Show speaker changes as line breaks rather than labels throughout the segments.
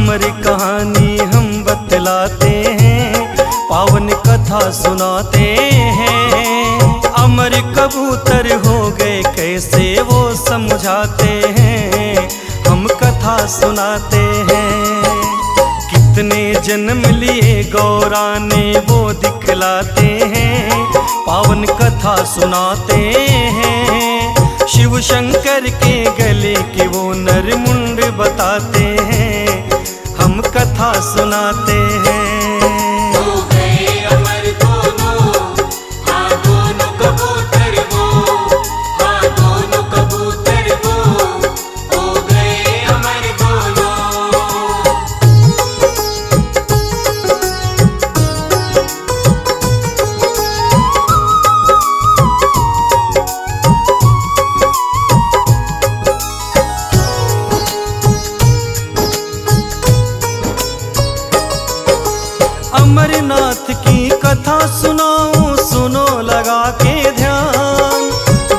अमर कहानी हम बतलाते हैं, पावन कथा सुनाते हैं। अमर कबूतर हो गए कैसे वो समझाते हैं, हम कथा सुनाते हैं। कितने जन्म लिए गौरा ने वो दिखलाते हैं, पावन कथा सुनाते हैं। शिव शंकर के गले के वो नरमुंड बताते हैं, हम कथा सुनाते हैं। अमरनाथ की कथा सुनाऊं, सुनो लगा के ध्यान।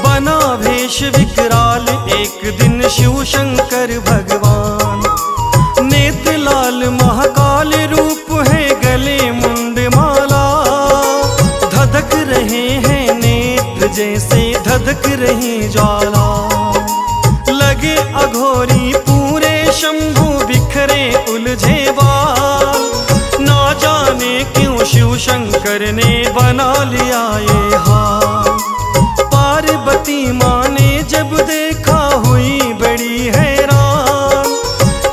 बना भेष विकराल एक दिन शिव शंकर भगवान। नेत्र लाल महाकाल रूप है, गले मुंड माला। धधक रहे हैं नेत्र जैसे धधक रही ज्वाला। लगे अघोरी पूरे शंभु, बिखरे उलझे बाल। ना जाने क्यों शिव शंकर ने बना लिया ये हाल। पार्वती माँ ने जब देखा हुई बड़ी हैरान।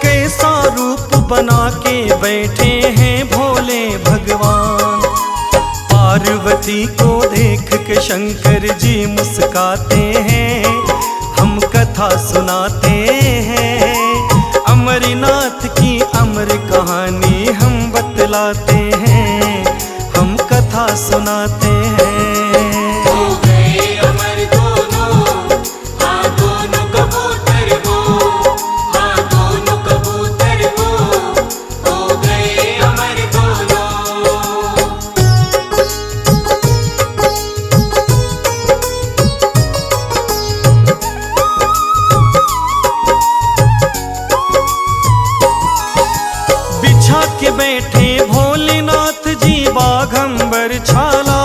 कैसा रूप बना के बैठे हैं भोले भगवान। पार्वती को देख के शंकर जी मुस्काते हैं, हम कथा सुनाते हैं। अमरनाथ की अमर कहानी हम बतलाते हैं, हम कथा सुनाते हैं। के बैठे भोलेनाथ जी बाघंबर छाला।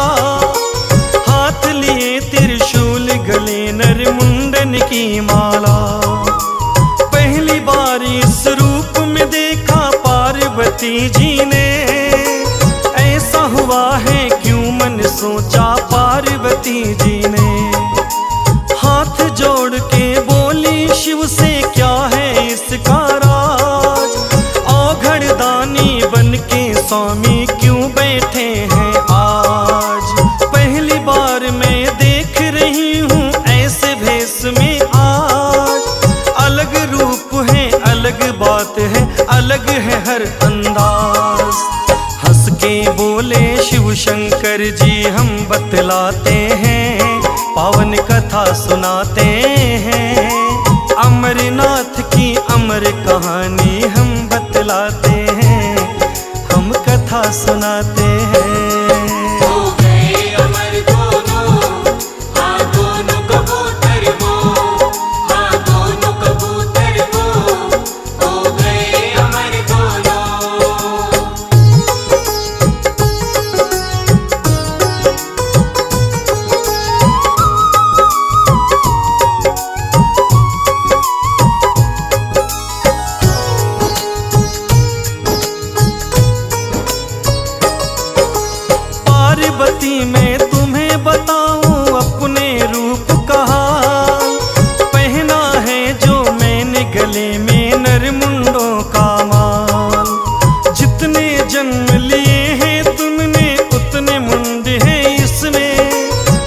हाथ लिए त्रिशूल, गले नरमुंडन की माला। पहली बार इस रूप में देखा पार्वती जी ने। ऐसा हुआ है क्यों मन सोचा पार्वती जी ने। हाथ जोड़ के बोली शिव से, क्या है इसका राज। औघड़दानी बन के स्वामी क्यों बैठे हैं आज। पहली बार मैं देख रही हूँ ऐसे भेष में आज। अलग रूप है, अलग बात है, अलग है हर अंदाज। हंस के बोले शिव शंकर जी, हम बतलाते हैं, पावन कथा सुनाते हैं। अमरनाथ की अमर कहानी हम बतलाते हैं, हम कथा सुनाते हैं। पार्वती मैं तुम्हें बताऊं अपने रूप का हाल। पहना है जो मैंने गले में नरमुंडों का माल। जितने जन्म लिए हैं तुमने उतने मुंड हैं इसमें।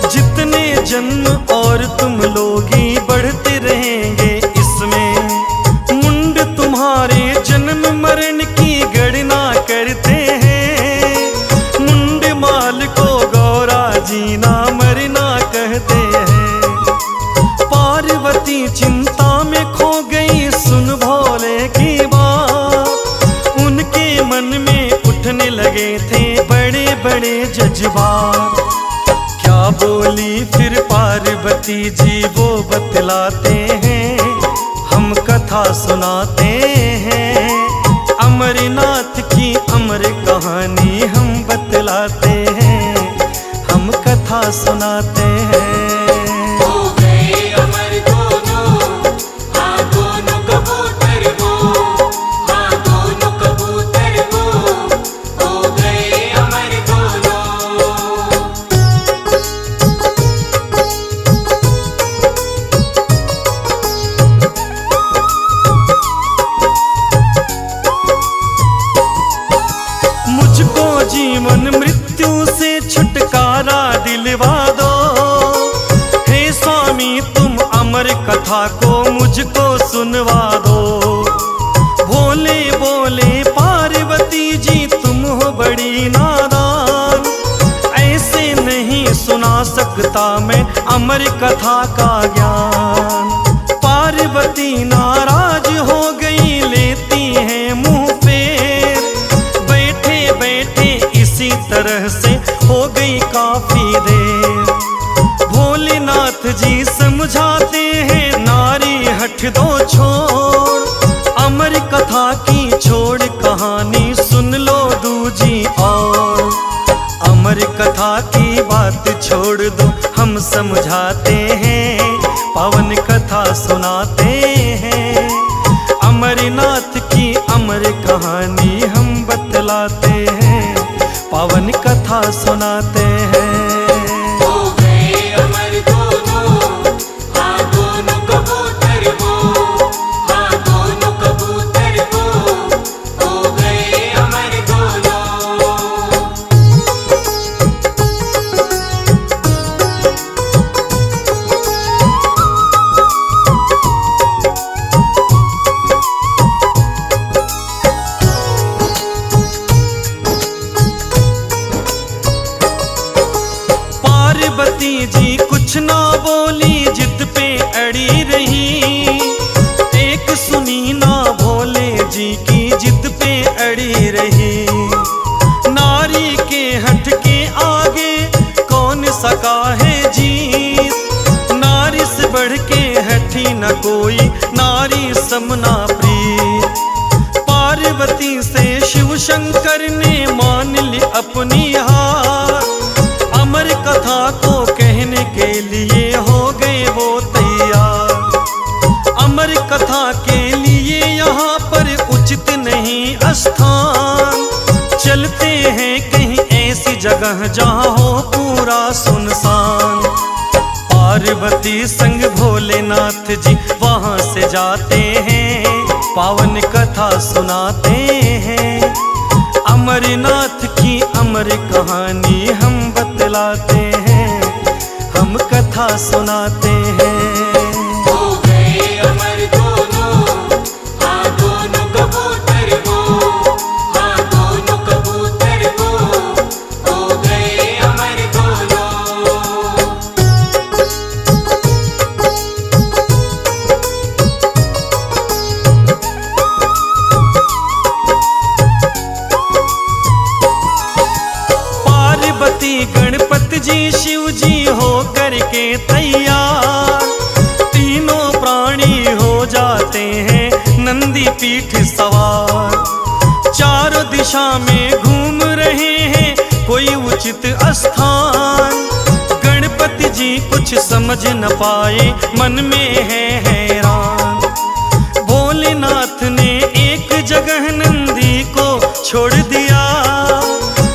जितने जन्म और तुम लोग ही बढ़ते रहेंगे इसमें। मुंड तुम्हारे जन्म मरण की गणना करते हैं। जीना मरना कहते हैं। पार्वती चिंता में खो गई, सुन भोले की बात। उनके मन में उठने लगे थे बड़े बड़े जज्बात। क्या बोली फिर पार्वती जी वो बतलाते हैं, हम कथा सुनाते हैं। सुनाते हैं।
हो गए अमर दोनों, हाँ दोनों कबूतर वो, हाँ दोनों कबूतर वो, हो गए अमर दोनों।
मुझको जीवन मृत्यु से छुटकारा दिलवा दो, हे स्वामी तुम अमर कथा को मुझको सुनवा दो। भोले बोले पार्वती जी तुम हो बड़ी नादान, ऐसे नहीं सुना सकता मैं अमर कथा का ज्ञान। पार्वती नाराज हो गई, लेती है मुंह फेर, बैठे बैठे इसी तरह से हो गई काफी देर। भोलेनाथ जी समझाते हैं नारी हट दो छोड़, अमर कथा की छोड़ कहानी सुन लो दूजी और। अमर कथा की बात छोड़ दो हम समझाते हैं, पावन कथा सुनाते हैं। अमरनाथ की अमर कहानी हम बतलाते हैं, पावन कथा सुनाते हैं।
हो गए अमर दोनों, हाँ दोनों कबूतर वो, हाँ दोनों कबूतर वो, हो गए अमर दोनों।
पार्वती जी कुछ ना बोली, जिद पे अड़ी रही, एक सुनी ना भोले जी की जिद पे अड़ी रही। नारी के हट के आगे कौन सका है जीत, नारी से बढ़ के हटी न कोई, नारी समना प्रीत। पार्वती से शिव शंकर ने मान ली अपनी हार, अमर कथा को कहने के लिए हो गए वो तैयार। अमर कथा के लिए यहाँ पर उचित नहीं स्थान, चलते हैं कहीं ऐसी जगह जहाँ हो पूरा सुनसान। पार्वती संग भोलेनाथ जी वहाँ से जाते हैं, पावन कथा सुनाते हैं। अमरनाथ की अमर कहानी हम बतलाते हैं, हम कथा सुनाते हैं।
हो गए अमर दोनों, हाँ दोनों कबूतर वो, हाँ दोनों कबूतर वो, हो गए अमर दोनों।
पार्वती गणपति जी शिव जी हो करके तैयार, तीनों प्राणी हो जाते हैं नंदी पीठ सवार। चारों दिशा में घूम रहे हैं कोई उचित स्थान, गणपति जी कुछ समझ न पाए मन में है हैरान। भोलेनाथ ने एक जगह नंदी को छोड़ दिया,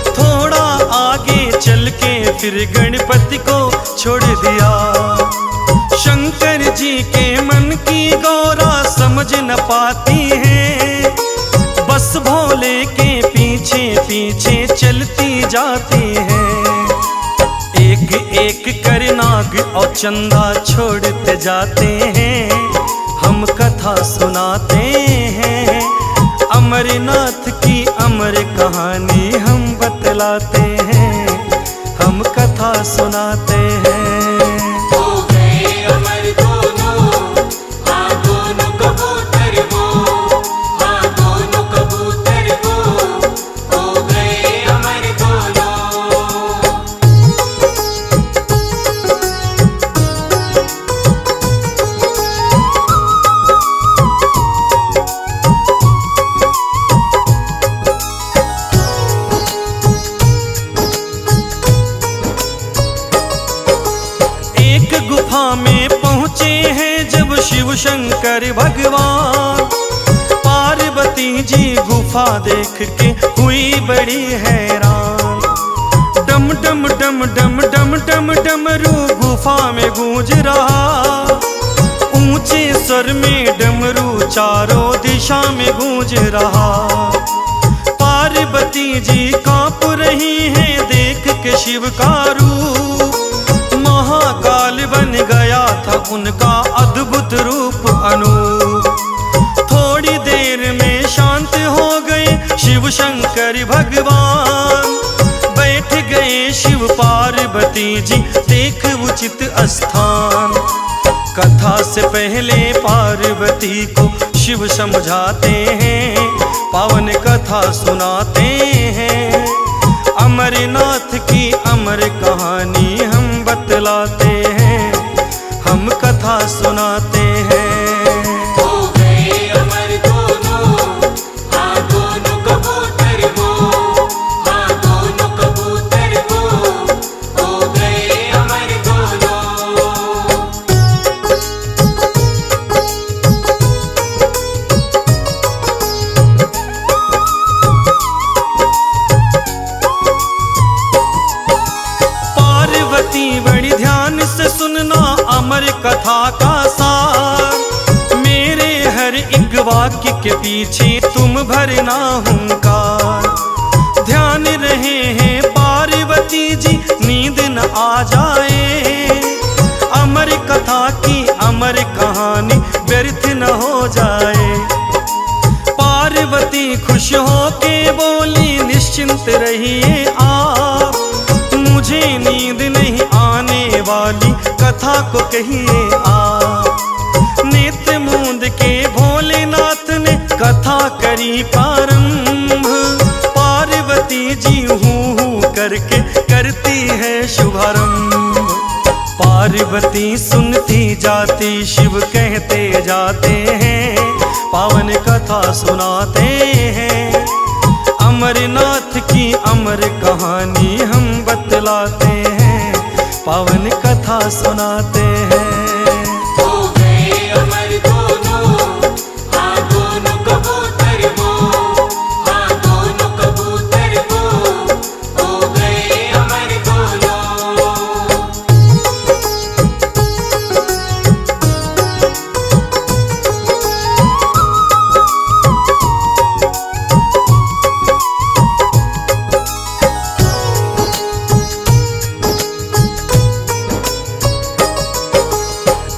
थोड़ा आगे चल के फिर गणपति को छोड़ दिया। शंकर जी के मन की गौरा समझ न पाती है, बस भोले के पीछे पीछे चलती जाती है। एक एक कर नाग और चंदा छोड़ते जाते हैं, हम कथा सुनाते हैं। अमरनाथ की अमर कहानी हम बतलाते हैं, हम कथा सुनाते हैं।
हो गए अमर दोनों, हाँ दोनों कबूतर वो, हाँ दोनों कबूतर वो, हो गए अमर दोनों।
शिव शंकर भगवान। पार्वती जी गुफा देख के हुई बड़ी हैरान। डम डम डम डम डम डम डमरू गुफा में गूंज रहा। ऊंचे स्वर में डमरू चारों दिशा में गूंज रहा। पार्वती जी कांप रही हैं देख के शिव का रूप। महाकाल बन गया था उनका अद्भुत रूप अनूप। थोड़ी देर में शांत हो गए शिव शंकर भगवान। बैठ गए शिव पार्वती जी देख उचित स्थान। कथा से पहले पार्वती को शिव समझाते हैं, पावन कथा सुनाते हैं। अमरनाथ की अमर कहानी हम बतलाते हैं, हम कथा सुनाते हैं।
हो गए अमर दोनों, हाँ दोनों कबूतर वो, हाँ दोनों कबूतर वो, हो गए अमर दोनों।
पार्वती बड़ी ध्यान से सुनना अमर कथा का सार। मेरे हर एक वाक्य के पीछे तुम भरना हुंकार। ध्यान रहे हैं पार्वती जी नींद न आ जाए। अमर कथा की अमर कहानी व्यर्थ न हो जाए। पार्वती खुश हो के बोली निश्चिंत रहिए आप। मुझे नींद नहीं आने वाली कथा को कहिए आप। नेत्र मूंद के भोलेनाथ ने कथा करी प्रारंभ। पार्वती जी हूँ करके करती है शुभारंभ। पार्वती सुनती जाती शिव कहते जाते हैं, पावन कथा सुनाते हैं। अमरनाथ की अमर कहानी हम बतलाते हैं, पावन कथा सुनाते हैं।
हो गए अमर दोनों, हाँ दोनों कबूतर वो, हाँ दोनों कबूतर वो, हो गए अमर दोनों।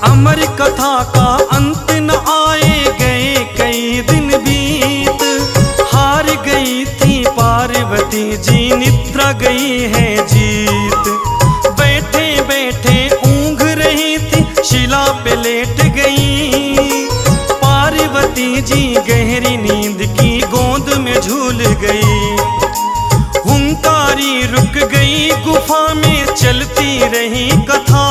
अमर कथा का अंत न आए, गए कई दिन बीत। हार गई थी पार्वती जी, निद्रा गई है जीत। बैठे बैठे ऊँघ रही थी, शिला पे लेट गई। पार्वती जी गहरी नींद की गोंद में झूल गई। हुंकारी रुक गई गुफा में, चलती रही कथा।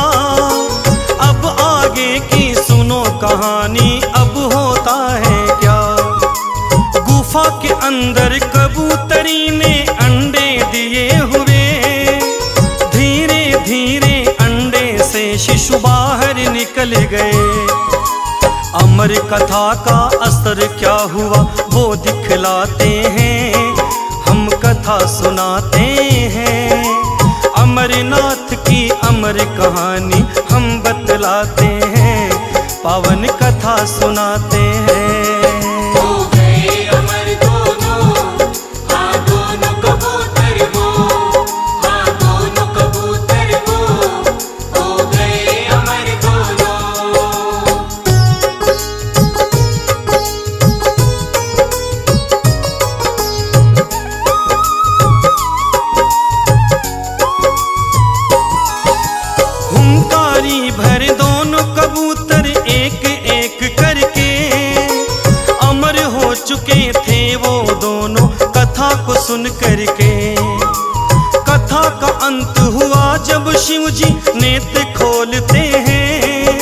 अब आगे की सुनो कहानी, अब होता है क्या। गुफा के अंदर कबूतरी ने अंडे दिए हुए। धीरे धीरे अंडे से शिशु बाहर निकल गए। अमर कथा का असर क्या हुआ वो दिखलाते हैं, हम कथा सुनाते हैं। अमरनाथ की अमर कहानी हम बतलाते हैं, पावन कथा सुनाते हैं।
हो गए अमर दोनों, हाँ दोनों कबूतर वो, हाँ दोनों कबूतर वो, हो गए अमर दोनों।
हुंकारी भर दोनों कबूतर एक एक करके। अमर हो चुके थे वो दोनों कथा को सुन करके। कथा का अंत हुआ जब शिव जी नेत्र खोलते हैं।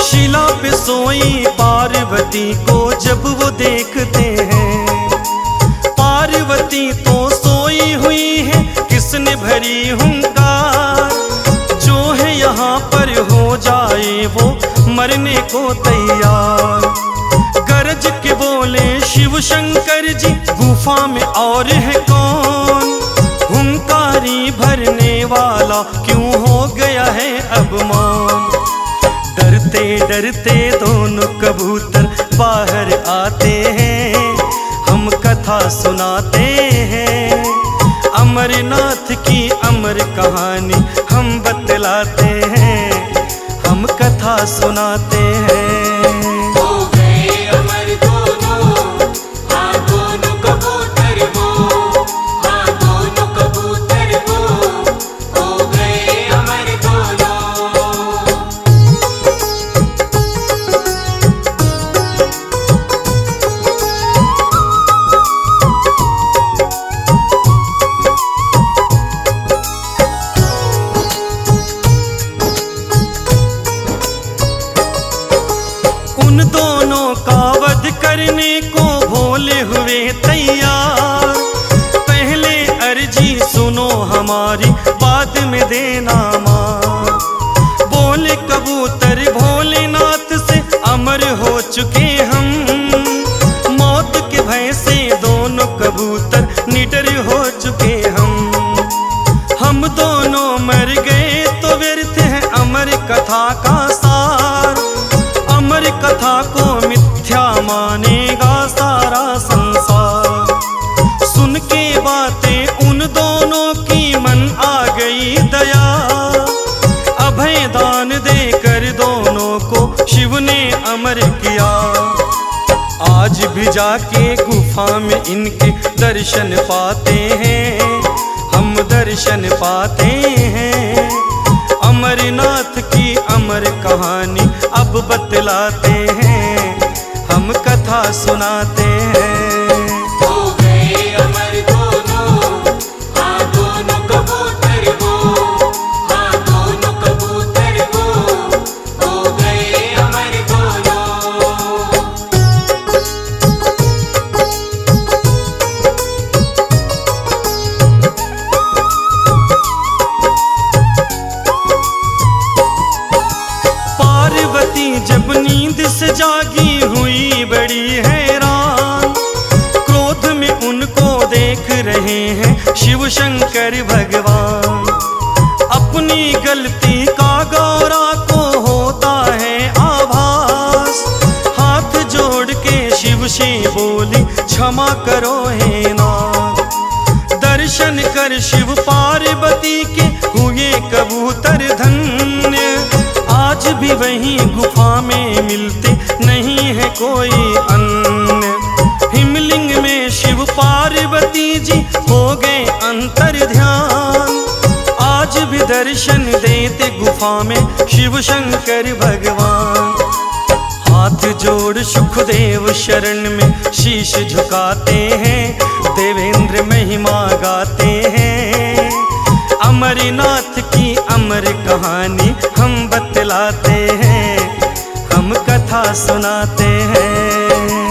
शिला पे सोई पार्वती को जब वो देखते हैं। पार्वती तो सोई हुई है, किसने भरी हुंकार। जो है यहाँ पर हो जाए वो मरने को तैयार। जी गुफा में और है कौन, हुंकारी भरने वाला क्यों हो गया है अब मौन। डरते डरते दोनों कबूतर बाहर आते हैं, हम कथा सुनाते हैं, अमरनाथ की अमर कहानी हम बतलाते हैं, हम कथा सुनाते हैं।
हो गए अमर दोनों, हाँ दोनों कबूतर वो, हाँ दोनों कबूतर वो, हो गए अमर दोनों।
उन दोनों का वध करने को भोले हुए तैयार, पहले अर्जी सुनो हमारी बाद में देना मार। बोले कबूतर भोलेनाथ से अमर हो चुके हम, मौत के भय से दोनों कबूतर निडर हो चुके हम दोनों मर गए तो व्यर्थ है अमर कथा का सार, अमर कथा को मिथ्या मानेगा सारा संसार। सुन के बातें उन दोनों की मन आ गई दया, अभय दान देकर दोनों को शिव ने अमर किया। आज भी जाके गुफा में इनके दर्शन पाते हैं, हम दर्शन पाते हैं, अमरनाथ की अमर कहानी अब बतलाते हैं, हम कथा सुनाते हैं।
हो गए अमर दोनों, हाँ दोनों कबूतर वो, हाँ दोनों कबूतर वो, हो गए अमर दोनों।
पार्वती जब नींद से जागी हुई बड़ी हैरान, क्रोध में उनको देख रहे हैं शिव शंकर भगवान। अपनी गलती का गौरा को होता है आभास, हाथ जोड़ के शिव से बोली क्षमा करो हे नाथ। दर्शन कर शिव पार्वती के हुए कबूतर धन्य, आज भी वहीं गुफा में मिलते नहीं है कोई अन्य। हिमलिंग में शिव पार्वती जी हो गए अंतर ध्यान, आज भी दर्शन देते गुफा में शिव शंकर भगवान। हाथ जोड़ सुखदेव शरण में शीश झुकाते हैं, देवेंद्र महिमा गाते हैं, अमरनाथ की अमर कहानी हम बतलाते हैं, हम कथा सुनाते हैं।